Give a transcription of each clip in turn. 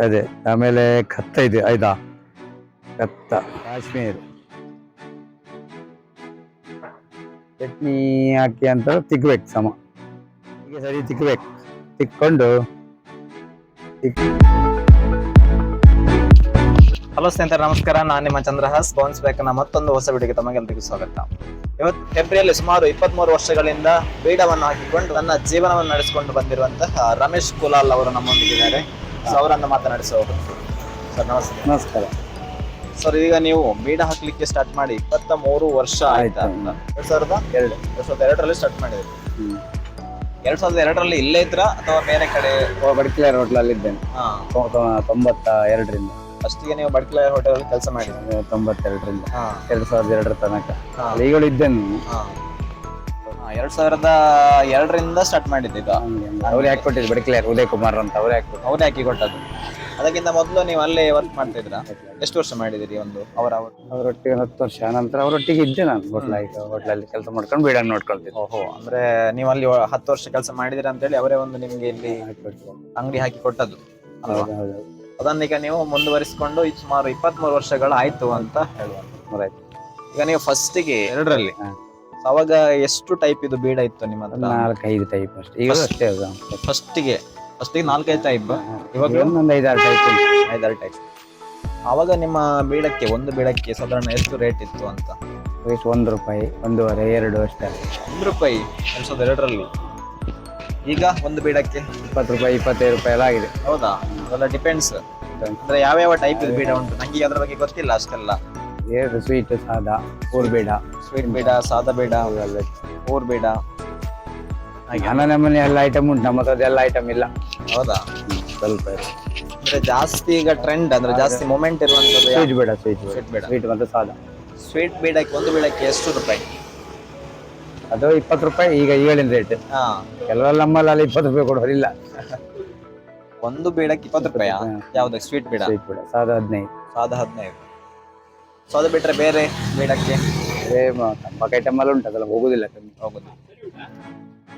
ಅದೇ ಆಮೇಲೆ ಕತ್ತ ಇದೆ ಆಯ್ತಾ, ಕತ್ತ ಕಾಶ್ಮೀರ್ ಚಟ್ನಿ ಹಾಕಿ ಅಂತ ತಿಕ್ಬೇಕು ಸಮ, ಹೀಗೆ ಸರಿ ತಿಕ್ಬೇಕು. ತಿಕ್ಕೊಂಡು ಹಲೋ ಸ್ನೇಹಿತರೆ, ನಮಸ್ಕಾರ. ನಾನು ನಿಮ್ಮ ಚಂದ್ರಹಾಸ್ ಬೌನ್ಸ್ ಬ್ಯಾಕ್ನ ಮತ್ತೊಂದು ಹೊಸ ವಿಡಿಯೋಗೆ ತಮಗೆಲ್ಲರಿಗೂ ಸ್ವಾಗತ. ಇವತ್ತು ಫೆಬ್ರವರಿಯಲ್ಲಿ ಸುಮಾರು 23 ವರ್ಷಗಳಿಂದ ಬೀಡವನ್ನು ಹಾಕಿಕೊಂಡು ನನ್ನ ಜೀವನವನ್ನು ನಡೆಸಿಕೊಂಡು ಬಂದಿರುವಂತಹ ರಮೇಶ್ ಕುಲಾಲ್ ಅವರು ನಮ್ಮೊಂದಿಗಿದ್ದಾರೆ. ಸೊ ಅವರನ್ನು ಮಾತನಾಡಿಸೋರು. ಸರ್ ನಮಸ್ತೆ. ನಮಸ್ಕಾರ ಸರ್, ಈಗ ನೀವು ಬೀಡ ಹಾಕ್ಲಿಕ್ಕೆ ಸ್ಟಾರ್ಟ್ ಮಾಡಿ 23 ವರ್ಷ ಆಯ್ತಾ ಅಂತ? 2002ರಲ್ಲಿ ಸ್ಟಾರ್ಟ್ ಮಾಡಿದ್ರಿ. 2002ರಲ್ಲಿ ಇಲ್ಲೇ ಇದ್ರ ಅಥವಾ ಬೇರೆ ಕಡೆ? ಬಡ್ಕಿಲೇರ್ ಹೋಟ್ಲಲ್ಲಿ ಇದ್ದೇನೆ. 92ರಿಂದ. ಫಸ್ಟಿಗೆ ನೀವು ಬಡ್ಕಿಲೇರ್ ಹೋಟೆಲ್ ಕೆಲಸ ಮಾಡಿದ್ರಿ? 92ರಿಂದ 2002 ತನಕ ಈಗಲೂ ಇದ್ದೇನೆ. 2002ರಿಂದ ಸ್ಟಾರ್ಟ್ ಮಾಡಿದ್ದ. ಅವ್ರೇ ಹಾಕೊಟ್ಟಿದ್ದು ಬಡ್ಕಿಲೇರ್, ಉದಯ್ ಕುಮಾರ್ ಅಂತ ಅವರೇ ಹಾಕಿ ಕೊಟ್ಟದ್ದು. ಅದಕ್ಕಿಂತ ಮೊದಲು ನೀವು ಅಲ್ಲೇ ವರ್ಕ್ ಮಾಡ್ತಾ ಇದ್ರ? ಎಷ್ಟು ವರ್ಷ ಮಾಡಿದಿರಿ? ಅವರೊಟ್ಟಿಗೆ 10 ವರ್ಷ. ನಂತರ ಅವರೊಟ್ಟಿಗೆ ಇದ್ದೆ ನಾನು ಹೋಟ್ಲಲ್ಲಿ ಕೆಲಸ ಮಾಡ್ಕೊಂಡು ಬೀಡನ್ನು ನೋಡ್ಕೊಳ್ತಿದ್ದೆ. ಓಹೋ, ಅಂದ್ರೆ ನೀವು ಅಲ್ಲಿ 10 ವರ್ಷ ಕೆಲಸ ಮಾಡಿದಿರ ಅಂತ ಹೇಳಿ ಅವರೇ ಒಂದು ನಿಮ್ಗೆ ಇಲ್ಲಿ ಅಂಗಡಿ ಹಾಕಿ ಕೊಟ್ಟದ್ದು. ಅದನ್ನೀಗ ನೀವು ಮುಂದುವರಿಸಿಕೊಂಡು ಸುಮಾರು 23 ವರ್ಷಗಳು ಆಯ್ತು ಅಂತ ಹೇಳುವಂತ. ಈಗ ನೀವು ಫಸ್ಟಿಗೆ 2ರಲ್ಲಿ ಅವಾಗ ಎಷ್ಟು ಟೈಪ್ ಇದು ಬೀಡ ಇತ್ತು ನಿಮ್ಮ ಹತ್ರ? 4-5 ಟೈಪ್ ಅಷ್ಟೇ. ಈಗ ಅಷ್ಟೇ ಫಸ್ಟಿಗೆ 4-5 ಟೈಪ್. ಇವಾಗ ಒಂದು 5-6 ಟೈಪ್. 5-6 ಟೈಪ್. ಆವಾಗ ನಿಮ್ಮ ಬೀಡಕ್ಕೆ, ಒಂದು ಬೀಡಕ್ಕೆ ಸಾಧಾರಣ ಎಷ್ಟು ರೇಟ್ ಇತ್ತು ಅಂತ? ರೇಟ್ 1 ರೂಪಾಯಿ, 1.5, 2 ಅಷ್ಟೇ. 1 ರೂಪಾಯಿ 2002ರಲ್ಲಿ. ಈಗ ಒಂದು ಬೀಡಕ್ಕೆ 20 ರೂಪಾಯಿ, 25 ರೂಪಾಯಿ ಎಲ್ಲ ಆಗಿದೆ. ಹೌದಾ? ಅದೆಲ್ಲ ಡಿಪೆಂಡ್ಸ್. ಅಂದ್ರೆ ಯಾವ್ಯಾವ ಟೈಪ್ ಬೀಡ ಉಂಟು? ನಂಗೆ ಅದ್ರ ಬಗ್ಗೆ ಗೊತ್ತಿಲ್ಲ ಅಷ್ಟೆಲ್ಲ. ಸ್ವೀಟ್, ಸಾದಾ, ಊರ್ ಬೀಡ. ಸ್ವೀಟ್ ಬೀಡ, ಸಾದಾ ಬೀಡ, ಊರ್ ಬೀಡ, ನಮ್ಮನೆ ಎಲ್ಲ ಐಟಮ್ ಉಂಟು. ನಮ್ಮ ಹತ್ರ ಎಲ್ಲ ಐಟಮ್ ಇಲ್ಲ. ಹೌದಾ? ಸ್ವಲ್ಪ ಅಂದ್ರೆ ಜಾಸ್ತಿ ಈಗ ಟ್ರೆಂಡ್, ಅಂದ್ರೆ ಜಾಸ್ತಿ ಮೂಮೆಂಟ್ ಇರುವಂತದ್ದು ಸ್ವೀಟ್ ಬೇಡ. ಸ್ವೀಟ್ ಬೇಡ, ಸ್ವೀಟ್ ಮತ್ತೆ ಸಾದಾ. ಸ್ವೀಟ್ ಬೀಡಕ್ಕೆ ಒಂದು ಬೀಡಕ್ಕೆ ಎಷ್ಟು ರೂಪಾಯಿ? ಅದು 20 ರೂಪಾಯಿ ಈಗ ಈಗಳಿನ ರೇಟ್. ಕೆಲವೆಲ್ಲ ನಮ್ಮಲ್ಲಿ ಅಲ್ಲಿ 20 ರೂಪಾಯಿ ಕೊಡೋರಿಲ್ಲ. ಒಂದು ಬೀಡಕ್ಕೆ 20 ರೂಪಾಯಿ. ಯಾವ್ದು ಸ್ವೀಟ್ ಬೀಡ? ಸ್ವೀಟ್ ಬೀಡ ಸಾದಾ 15. ಸಾದಾ 15. ಸೊ ಅದು ಬಿಟ್ರೆ ಬೇರೆ ಬೀಡಕ್ಕೆ ತಂಬಾಕು ಐಟಮ್ ಎಲ್ಲ ಉಂಟು, ಅದೆಲ್ಲ ಹೋಗುದಿಲ್ಲ.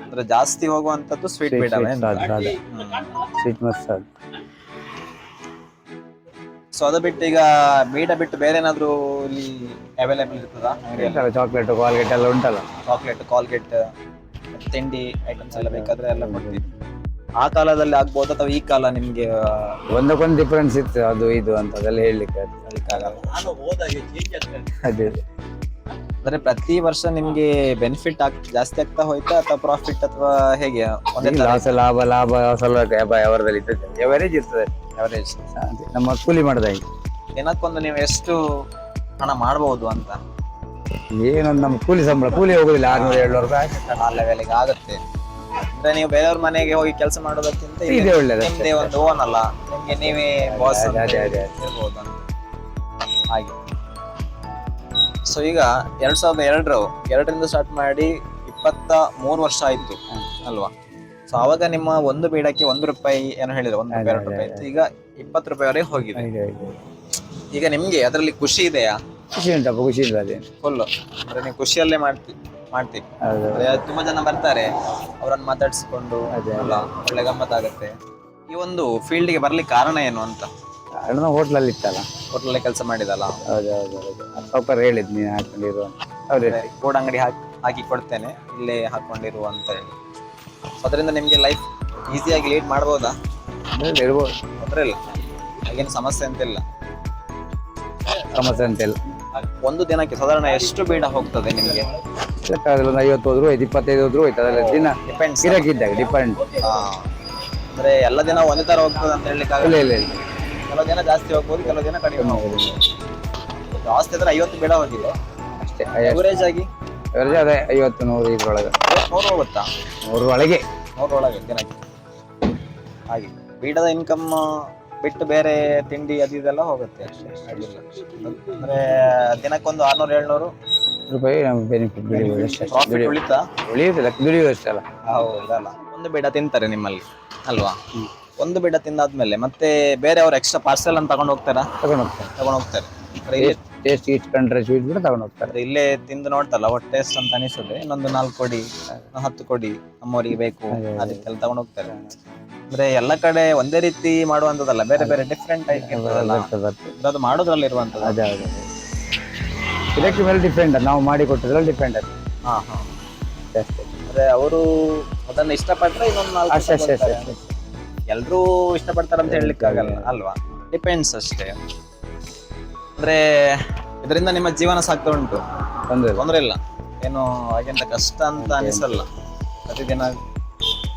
ಅಂದ್ರೆ ಜಾಸ್ತಿ ಹೋಗುವಂತದ್ದು ಸ್ವೀಟ್ ಬೀಡ. ಸ್ವೀಟ್ ಮಸಾಲ. ಸೊ ಅದು ಬಿಟ್ಟು ಈಗ ಬೀಡ ಬಿಟ್ಟು ಬೇರೆ ಏನಾದ್ರು ಇಲ್ಲಿ ಅವೈಲೇಬಲ್ ಇರ್ತದಾ? ಚಾಕ್ಲೇಟ್, ಕಾಲ್ಗೇಟ್ ಎಲ್ಲ ಉಂಟಲ್ಲ. ಚಾಕ್ಲೇಟ್, ಕಾಲ್ಗೇಟ್, ತಿಂಡಿ ಐಟಮ್ಸ್ ಎಲ್ಲ ಬೇಕಾದ್ರೆ ಎಲ್ಲ ಕೊಡ್ತೀವಿ. ಆ ಕಾಲದಲ್ಲಿ ಆಗ್ಬೋದು ಅಥವಾ ಈ ಕಾಲ ನಿಮ್ಗೆ ಒಂದಕ್ಕೊಂದು ಡಿಫ್ರೆನ್ಸ್ ಇತ್ತು, ಅದು ಇದು ಅಂತ ಅದೆಲ್ಲ ಹೇಳಲಿಕ್ಕೆ ಆಗಲ್ಲ. ಅದೇ ಅಂದ್ರೆ ಪ್ರತಿ ವರ್ಷ ನಿಮ್ಗೆ ಬೆನಿಫಿಟ್ ಜಾಸ್ತಿ ಆಗ್ತಾ ಹೋಯ್ತಾ ಅಥವಾ ಪ್ರಾಫಿಟ್ ಅಥವಾ ಹೇಗೆ? ಲಾಭ ಸ್ವಲ್ಪ ಅವರದಲ್ಲಿ ಎವರೇಜ್ ಇರ್ತದೆ. ಅವರೇಜ್ ನಮ್ಮ ಕೂಲಿ ಮಾಡದಾಗಿ ದಿನಕ್ಕೊಂದು ನೀವು ಎಷ್ಟು ಹಣ ಮಾಡಬಹುದು ಅಂತ? ಏನೊಂದು ನಮ್ಮ ಕೂಲಿ ಸಂಬಳ, ಕೂಲಿ ಹೋಗುದಿಲ್ಲ 600-700 ರೂಪಾಯಿ ಆ ಲೆವೆಲ್ಗೆ ಆಗುತ್ತೆ. ಅಂದ್ರೆ ನೀವು ಬೇರೆಯವ್ರ ಮನೆಗೆ ಹೋಗಿ ಕೆಲಸ ಮಾಡೋದಕ್ಕಿಂತ ಇದೇ ಒಳ್ಳೇದು. ನಿಮ್ದೇ ಒಂದು ಓನ್ ಅಲ್ಲ, ನಿಮ್ಗೆ ನೀವೇ ಬಾಸ್ ಇರ್ಬೋದು ಅಂತ ಹಾಗೆ. ಸೊ ಈಗ 2002ರಿಂದ ಸ್ಟಾರ್ಟ್ ಮಾಡಿ 23 ವರ್ಷ ಆಯ್ತು ಅಲ್ವಾ? ಸೊ ಅವಾಗ ನಿಮ್ಮ ಒಂದು ಬೀಡಕ್ಕೆ 1 ರೂಪಾಯಿ ಏನೋ ಹೇಳಿದ್ರು, 1-2 ರೂಪಾಯಿ ಇತ್ತು. ಈಗ 20 ರೂಪಾಯಿವರೆಗೆ ಹೋಗಿದೆ. ಈಗ ನಿಮ್ಗೆ ಅದರಲ್ಲಿ ಖುಷಿ ಇದೆಯಾ? ಖುಷಿ ಉಂಟಪ್ಪ, ಖುಷಿ ಇಲ್ಲ ಅದೇ ಫುಲ್. ಅಂದ್ರೆ ನೀವು ಖುಷಿಯಲ್ಲೇ ಮಾಡ್ತೀವಿ. ತುಂಬಾ ಜನ ಬರ್ತಾರೆ, ಅವರನ್ನು ಮಾತಾಡಿಸಿಕೊಂಡು ಒಳ್ಳೆ ಗಮ್ಮತ್ತಾಗುತ್ತೆ. ಈ ಒಂದು ಫೀಲ್ಡ್ಗೆ ಬರ್ಲಿಕ್ಕೆ ಕಾರಣ ಏನು ಅಂತ? ಕಾರಣ ಹೋಟ್ಲಲ್ಲಿ ಇತ್ತಲ್ಲ, ಹೋಟ್ಲಲ್ಲೇ ಕೆಲಸ ಮಾಡಿದಲ್ಲ. ಸ್ವಲ್ಪ ಹೇಳಿದ್ ನೀನು ಹಾಕೊಂಡಿರುವ ಬೋರ್ಡ್ ಅಂಗಡಿ ಹಾಕಿ ಕೊಡ್ತೇನೆ, ಇಲ್ಲೇ ಹಾಕೊಂಡಿರುವ ಅಂತ ಹೇಳಿ. ಅದರಿಂದ ನಿಮ್ಗೆ ಲೈಫ್ ಈಸಿಯಾಗಿ ಲೀಡ್ ಮಾಡ್ಬೋದಾ? ಇರ್ಬೋದು, ತೊಂದ್ರೆ ಇಲ್ಲ, ಹಾಗೇನು ಸಮಸ್ಯೆ ಅಂತಿಲ್ಲ. ಸಮಸ್ಯೆ ಅಂತಿಲ್ಲ. ಒಂದು ದಿನಕ್ಕೆ ಸಾಧಾರಣ ಎಷ್ಟು ಬೀಡ ಹೋಗ್ತದೆ ನಿಮ್ಗೆ? 50 ಹೋದ್ರು 25 ಹೋದ್ರು ಹೋಯ್ತು. ಅದೆಲ್ಲ ದಿನ ಡಿಪೆಂಡ್ಸ್, ಗಿರಾಕಿದ್ದಾಗ ಡಿಪೆಂಡ್. ಅಂದ್ರೆ ಎಲ್ಲ ದಿನ ಒಂದೇ ತರ ಹೋಗ್ತದೆ ಅಂತ ಹೇಳಲಿಕ್ಕೆ ಆಗಲ್ಲ. ಇಲ್ಲ. ಕೆಲವು ದಿನ ಜಾಸ್ತಿ ಹೋಗ್ಬೋದು, ಕೆಲವು ದಿನ ಕಡಿಮೆ ಹೋಗ್ಬೋದು. ಜಾಸ್ತಿ ಅಂದ್ರೆ 50 ಬೀಡ ಹೋಗಿದೆ ಅಷ್ಟೇ. ಅವರೇಜ್ ಆಗಿ ಅದೇ 50-100 ಇದ್ರೊಳಗೆ. 100 ಹೋಗುತ್ತಾ? 100 ಒಳಗೆ ದಿನಕ್ಕೆ. ಹಾಗೆ ಬೀಡದ ಇನ್ಕಮ್ ಬಿಟ್ಟು ಬೇರೆ ತಿಂಡಿ ಅದು ಇದೆಲ್ಲ ಹೋಗುತ್ತೆ ಅಷ್ಟೇ. ಅಂದ್ರೆ ದಿನಕ್ಕೊಂದು 600-700 ರೂಪಾಯಿ ಬೆನಿಫಿಟ್ ಉಳಿಯುವುದಿಲ್ಲ ಅಷ್ಟಲ್ಲ. ಹೌದಲ್ಲ. ಒಂದು ಬೀಡ ತಿಂತಾರೆ ನಿಮ್ಮಲ್ಲಿ ಅಲ್ವಾ? ಒಂದು ಬೀಡ ತಿಂದಾದ್ಮೇಲೆ ಮತ್ತೆ ಬೇರೆ ಅವ್ರು ಎಕ್ಸ್ಟ್ರಾ ಪಾರ್ಸೆಲ್ ಅಂತ ತಗೊಂಡು ಹೋಗ್ತಾರೆ. ಟೇಸ್ಟ್ ಇಚ್ಕೊಂಡ್ರೆ ಸ್ವೀಟ್ ಕೂಡ ತಗೊಂಡು ಹೋಗ್ತಾರೆ. ಅದು ಇಲ್ಲೇ ತಿಂದು ನೋಡ್ತಲ್ಲ ಒಟ್ಟು ಟೇಸ್ಟ್ ಅಂತ ಅನಿಸುತ್ತೆ, ಇನ್ನೊಂದು 4 ಕೊಡಿ 10 ಕೊಡಿ ನಮ್ಮವರಿಗೆ ಬೇಕು ಅದಕ್ಕೆಲ್ಲ ತಗೊಂಡು ಹೋಗ್ತಾರೆ. ಅಂದ್ರೆ ಎಲ್ಲ ಕಡೆ ಒಂದೇ ರೀತಿ ಮಾಡುವಂತದಲ್ಲ, ಬೇರೆ ಬೇರೆ ಡಿಫ್ರೆಂಟ್ ಟೈಪ್ ಅದು ಮಾಡೋದ್ರಲ್ಲಿ ಇರುವಂತದ್ದು. ಅದೇ ಅದೇ ಇದಕ್ಕೆ ಮೇಲೆ ಡಿಪೆಂಡ್, ನಾವು ಮಾಡಿ ಕೊಟ್ಟಿದ್ರಲ್ಲಿ ಡಿಪೆಂಡ್ ಅದು. ಹಾ ಹಾ ಅಷ್ಟೇ. ಅಂದ್ರೆ ಅವರು ಅದನ್ನ ಇಷ್ಟಪಟ್ರೆ ಇನ್ನೊಂದು 4 ಅಷ್ಟೇ ಅಷ್ಟೇ ಅಷ್ಟೇ. ಎಲ್ರೂ ಇಷ್ಟಪಡ್ತಾರೆ ಅಂತ ಹೇಳಲಿಕ್ಕಾಗಲ್ಲ ಅಲ್ವಾ, ಡಿಪೆಂಡ್ಸ್ ಅಷ್ಟೇ. ಅಂದ್ರೆ ಇದರಿಂದ ನಿಮ್ಮ ಜೀವನ ಸಾಗ್ತಾ ಉಂಟು, ತೊಂದ್ರೆ ಇಲ್ಲ, ಏನು ಹಾಗೆಂತ ಕಷ್ಟ ಅಂತ ಅನಿಸಲ್ಲ, ಪ್ರತಿದಿನ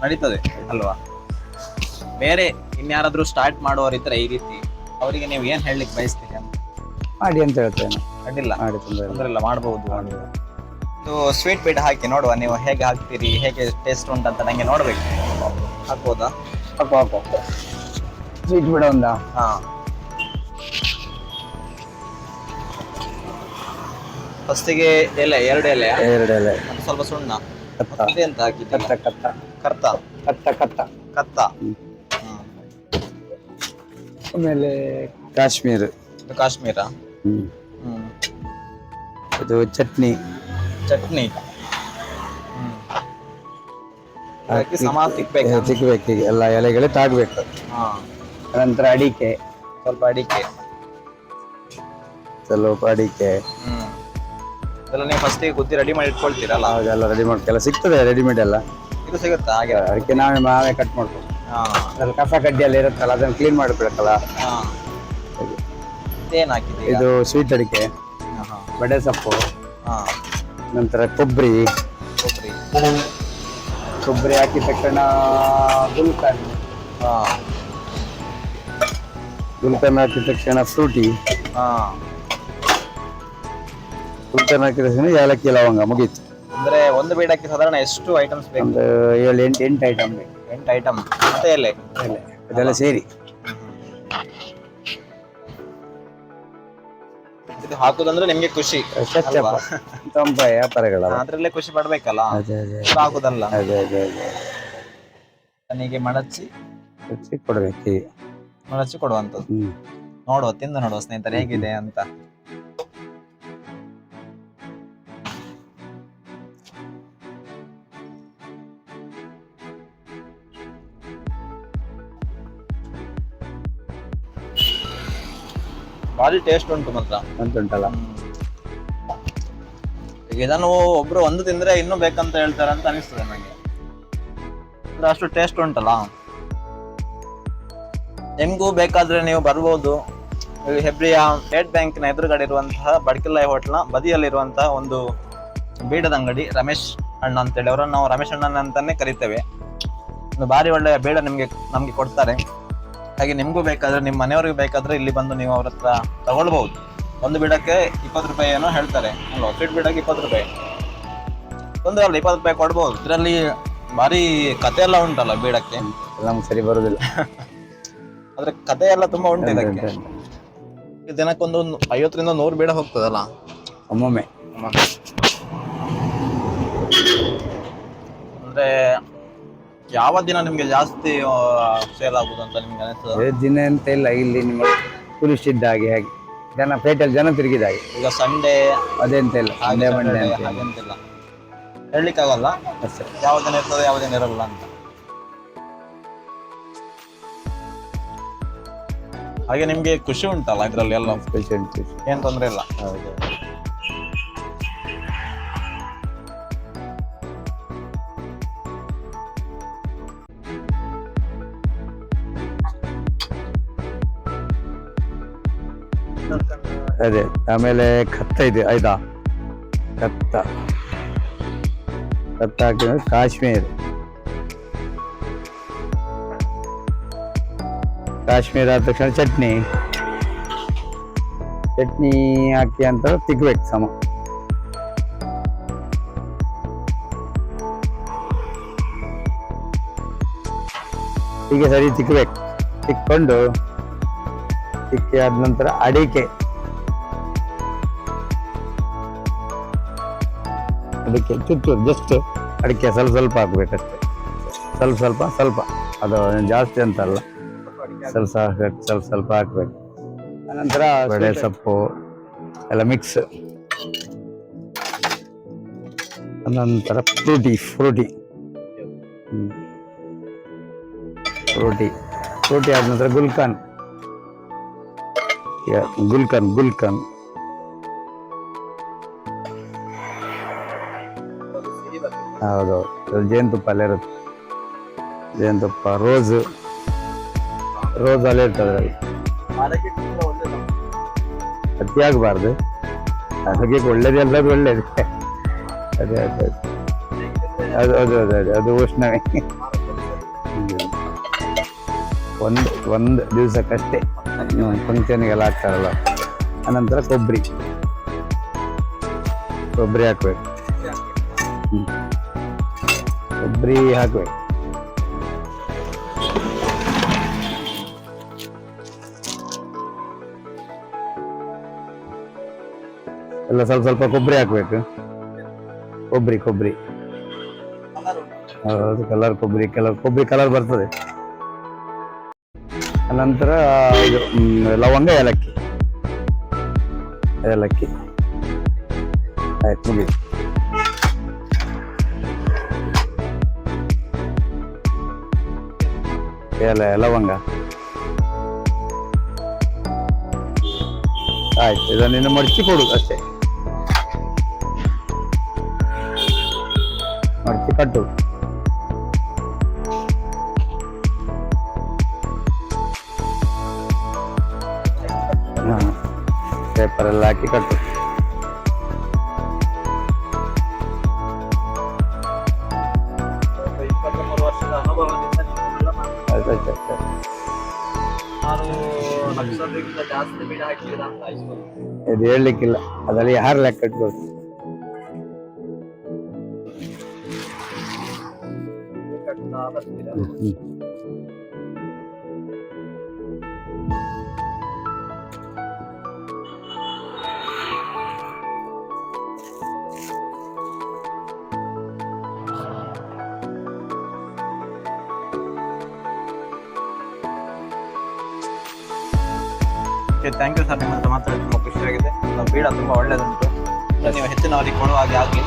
ನಡೀತದೆ ಅಲ್ವಾ. ಬೇರೆ ಇನ್ಯಾರಾದ್ರೂ ಸ್ಟಾರ್ಟ್ ಮಾಡುವವರಿದ್ರೆ ಈ ರೀತಿ ಅವರಿಗೆ ನೀವು ಏನ್ ಹೇಳಲಿಕ್ಕೆ ಬಯಸ್ತೀರಿ ಅಂತ? ಮಾಡಿ ಅಂತ ಹೇಳ್ತೇನೆ. ಅಡ್ಡಿಲ್ಲ, ಮಾಡಿ ತೊಂದ್ರೆ ಇಲ್ಲ, ಮಾಡಬಹುದು. ಇದು ಸ್ವೀಟ್ ಬೀಟ್ ಹಾಕಿ ನೋಡುವ, ನೀವು ಹೇಗೆ ಹಾಕ್ತೀರಿ, ಹೇಗೆ ಟೇಸ್ಟ್ ಉಂಟಂತ ನಂಗೆ ನೋಡ್ಬೇಕು. ಹಾಕ್ಬೋದಾ? ಹಾಕು ಹಾಕು. ಸ್ವೀಟ್ ಬಿಡ ಒಂದಾ? ಹಾ, ಫಸ್ಟಿಗೆ ಎಲೆ 2 ಎಲೆ, 2 ಎಲೆ, ಮತ್ತೆ ಸ್ವಲ್ಪ ಸುಣ್ಣ, ಕತ್ತ, ಮತ್ತೆ ಎಂತ ಹಾಕಿದ್ದೀರಿ? ಕತ್ತ ಕತ್ತ ಕರ್ತ ಕತ್ತ ಕತ್ತ ಕತ್ತ. ಆಮೇಲೆ ಕಾಶ್ಮೀರ್, ಇದು ಕಾಶ್ಮೀರ. ಹ್ಮ್, ಇದು ಚಟ್ನಿ ಚಟ್ನಿ ಹಾಕಿ ಸಮ ತಿಕ್ಬೇಕು. ತಿಕ್ಬೇಕು, ಎಲ್ಲ ಎಲೆಗಳು ತಾಗ್ಬೇಕು. ಹಾ, ನಂತರ ಅಡಿಕೆ, ಸ್ವಲ್ಪ ಅಡಿಕೆ, ಸ್ವಲ್ಪ ಅಡಿಕೆ. ಇದೆಲ್ಲ ನೀವು ಫಸ್ಟಿಗೆ ಗುದ್ದಿ ರೆಡಿ ಮಾಡಿ ಇಟ್ಕೊಳ್ತೀರಲ್ಲ? ಅದೆಲ್ಲ ರೆಡಿ ಮಾಡ್ಕೆಲ್ಲ ಸಿಗ್ತದೆ, ರೆಡಿಮೇಡ್ ಎಲ್ಲ. ಇದು ಸಿಗುತ್ತಾ ಹಾಗೆ? ಅದಕ್ಕೆ ನಾವೇ ಕಟ್ ಮಾಡ್ಬೇಕು. ಅದ್ರಲ್ಲಿ ಕಸ ಕಡ್ಡಿ ಎಲ್ಲ ಇರುತ್ತಲ್ಲ, ಅದನ್ನ ಕ್ಲೀನ್ ಮಾಡಿಬಿಡಕ್ಕಲ್ಲ. ಏನ್ ಹಾಕಿದ್ದೀರಿ? ಇದು ಸ್ವೀಟ್ ಅಡಿಕೆ, ಬಡೆ ಸೊಪ್ಪು, ನಂತರ ಕೊಬ್ಬರಿ ಹಾಕಿದ ತಕ್ಷಣ ಗುಲ್ಕನ್ ಹಾಕಿದ ತಕ್ಷಣ ಫ್ರೂಟಿ, ಗುಲ್ಕನ್ ಹಾಕಿದ ತಕ್ಷಣ ಏಲಕ್ಕಿ ಲವಂಗ, ಮುಗೀತು. ಅಂದ್ರೆ ಒಂದು ಬೀಡಕ್ಕೆ ಸಾಧಾರಣ ಎಷ್ಟು ಐಟಮ್ಸ್ ಬೇಕು? ಒಂದು 7-8 ಐಟಮ್ ಬೇಕು. 8 ಐಟಮ್ ಮತ್ತೆ ಎಲೆ ಅದೆಲ್ಲ ಸೇರಿ. ಇದು ಹಾಕುದಂದ್ರೆ ನಿಮ್ಗೆ ಖುಷಿ, ತಂಪ ವ್ಯಾಪಾರಗಳ ಅದ್ರಲ್ಲೇ ಖುಷಿ ಪಡ್ಬೇಕಲ್ಲ, ಹಾಕುದಲ್ಲ. ನನಗೆ ಮಡಚಿ ಕೊಡ್ಬೇಕು, ಮಡಚಿ ಕೊಡುವಂಥದ್ದು. ನೋಡುವ, ತಿಂದು ನೋಡುವ ಸ್ನೇಹಿತರೆ ಹೇಗಿದೆ ಅಂತ. ಭಾರಿ ಟೇಸ್ಟ್ ಉಂಟು ಮಾತ್ರ ಉಂಟಲ್ಲ. ಇದನ್ನು ಒಬ್ರು ಒಂದು ತಿಂದ್ರೆ ಇನ್ನೂ ಬೇಕಂತ ಹೇಳ್ತಾರೆ ಅಂತ ಅನಿಸ್ತದೆ ನನಗೆ, ಅಷ್ಟು ಟೇಸ್ಟ್ ಉಂಟಲ್ಲ. ನಿಮ್ಗೂ ಬೇಕಾದ್ರೆ ನೀವು ಬರ್ಬೋದು. ಹೆಬ್ರಿಯ ಸ್ಟೇಟ್ ಬ್ಯಾಂಕ್ನ ಎದುರುಗಡೆ ಇರುವಂತಹ ಬಡ್ಕಿಲ್ಲಾಯಿ ಹೋಟ್ಲ್ನ ಬದಿಯಲ್ಲಿರುವಂತಹ ಒಂದು ಬೀಡದ ಅಂಗಡಿ, ರಮೇಶ್ ಅಣ್ಣ ಅಂತೇಳಿ, ಅವರನ್ನು ನಾವು ರಮೇಶ್ ಅಣ್ಣನ ಅಂತಾನೆ ಕರಿತೇವೆ. ಒಂದು ಭಾರಿ ಒಳ್ಳೆಯ ಬೀಡ ನಮ್ಗೆ ಕೊಡ್ತಾರೆ. ಹಾಗೆ ನಿಮ್ಗೂ ಬೇಕಾದ್ರೆ, ನಿಮ್ಮ ಮನೆಯವ್ರಿಗೆ ಬೇಕಾದ್ರೆ ಇಲ್ಲಿ ಬಂದು ನೀವು ಅವ್ರ ಹತ್ರ ತಗೊಳ್ಬಹುದು. ಒಂದು ಬೀಡಕ್ಕೆ 20 ರೂಪಾಯಿ ಏನೋ ಹೇಳ್ತಾರೆ ಅಲ್ವಾ, ಸ್ವೀಟ್ ಬೀಡಕ್ಕೆ 20 ರೂಪಾಯಿ, ತೊಂದರೆ ಅಲ್ಲ, 20 ರೂಪಾಯಿ ಕೊಡ್ಬೋದು. ಇದರಲ್ಲಿ ಭಾರಿ ಕತೆ ಎಲ್ಲ ಉಂಟಲ್ಲ ಬೀಡಕ್ಕೆ, ನಮ್ಗೆ ಸರಿ ಬರುದಿಲ್ಲ. ಆದ್ರೆ ಕತೆ ಎಲ್ಲ ತುಂಬಾ ಉಂಟು ಇದಕ್ಕೆ. ದಿನಕ್ಕೊಂದು 50ರಿಂದ 100 ಬೀಡ ಹೋಗ್ತದಲ್ಲ ಒಮ್ಮೊಮ್ಮೆ. ಅಂದ್ರೆ ಯಾವ ದಿನ ನಿಮ್ಗೆ ಜಾಸ್ತಿ ಸೇಲ್ ಆಗುದು ಅಂತ ನಿಮ್ಗೆ ಅನಿಸ್ತದೆ? ದಿನ ಅಂತ ಇಲ್ಲ, ಇಲ್ಲಿ ನಿಮ್ಮ ಟೂರಿಸ್ಟ್ ಇದ್ದ ಹಾಗೆ, ಹಾಗೆ ಜನ ಪೇಟೆಯಲ್ಲಿ ಜನ ತಿರುಗಿದ ಹಾಗೆ. ಈಗ ಸಂಡೇ ಅದೇಂತ ಇಲ್ಲ, ಸಂಡೇ ಮಂಡೇ ಹಾಗೆಂತಿಲ್ಲ, ಹೇಳಲಿಕ್ಕಾಗಲ್ಲ ಅಷ್ಟೇ, ಯಾವ ದಿನ ಇರ್ತದೆ ಯಾವ ದಿನ ಇರಲ್ಲ ಅಂತ. ಹಾಗೆ ನಿಮ್ಗೆ ಖುಷಿ ಉಂಟಲ್ಲ ಇದ್ರಲ್ಲಿ ಎಲ್ಲ? ಖುಷಿ ಉಂಟು, ಏನ್ ತೊಂದ್ರೆ ಇಲ್ಲ. ಹೌದು. ಅದೇ ಆಮೇಲೆ ಕತ್ತ ಇದೆ, ಆಯ್ತಾ? ಕತ್ತ ಹಾಕಿದ್ರೆ ಕಾಶ್ಮೀರ್ ಆದ ತಕ್ಷಣ ಚಟ್ನಿ ಹಾಕಿ ಅಂತ ತಿಕ್ಬೇಕು ಸಮ. ಹೀಗೆ ಸರಿ ತಿಕ್ಬೇಕು. ತಿಕ್ಕೊಂಡು ತಿಕ್ಕಿ ಆದ ನಂತರ ಅಡಿಕೆ ಚೂರು ಜಸ್ಟ್ ಅಡಿಕೆ ಸ್ವಲ್ಪ ಹಾಕ್ಬೇಕಷ್ಟೆ, ಸ್ವಲ್ಪ ಅದು ಜಾಸ್ತಿ ಅಂತಲ್ಲ, ಸ್ವಲ್ಪ ಹಾಕ್ಬೇಕು. ಅನಂತರ ಬಡೆ ಸೊಪ್ಪು, ಎಲ್ಲ ಮಿಕ್ಸ್. ನಂತರ ಫ್ರೂಟಿ ಫ್ರೂಟಿ ಆದ ನಂತರ ಗುಲ್ಕನ್ ಹೌದೌದು, ಜೇನುತುಪ್ಪ ಅಲ್ಲೇ ಇರುತ್ತೆ. ಜೇನುತುಪ್ಪ, ರೋಸ್ ಅಲ್ಲೇ ಇರ್ತದೆ ಅದರಲ್ಲಿ. ಅತಿ ಆಗಬಾರ್ದು, ಆರೋಗ್ಯಕ್ಕೆ ಒಳ್ಳೇದು, ಎಲ್ಲದು ಒಳ್ಳೇದು. ಅದೇ ಅದು ಉಷ್ಣವೇ. ಒಂದು ದಿವಸಕ್ಕಷ್ಟೇ ಫಂಕ್ಷನ್ಗೆಲ್ಲ ಹಾಕ್ತಾರಲ್ಲ. ಅನಂತರ ಕೊಬ್ಬರಿ ಹಾಕ್ಬೇಕು. ಕೊಬ್ಬರಿ ಹಾಕ್ಬೇಕು. ಎಲ್ಲ ಸ್ವಲ್ಪ ಕೊಬ್ಬರಿ ಹಾಕ್ಬೇಕು. ಕೊಬ್ಬರಿ ಹೌದು, ಕಲರ್ ಕೊಬ್ಬರಿ ಕಲರ್ ಬರ್ತದೆ. ಅನಂತರ ಇದು ಲವಂಗ, ಏಲಕ್ಕಿ ಆಯ್ತು, ಮುಗೀತು. ಲವಂಗ ಆಯ್ತು. ಇದನ್ನು ಮಡಚಿ ಕೊಡುದು ಅಷ್ಟೇ, ಮಡಚಿ ಕಟ್ಟು. ಪೇಪರ್ ಎಲ್ಲ ಹಾಕಿ ಕಟ್ಟು. ಇದು ಹೇಳಲಿಕ್ಕಿಲ್ಲ, ಅದರಲ್ಲಿ ಯಾರು ಲೆಕ್ಕ ಇಟ್ಬೋದು. ಥ್ಯಾಂಕ್ ಯು ಸರ್, ನಿಮ್ಮ ಹತ್ರ ಮಾತಾಡಿ ತುಂಬ ಖುಷಿಯಾಗಿದೆ. ಬೀಡ ತುಂಬ ಒಳ್ಳೆಯದುಂಟು, ನೀವು ಹೆಚ್ಚಿನವರಿಗೆ ಕೊಡುವ ಹಾಗೆ ಆಗಲಿ.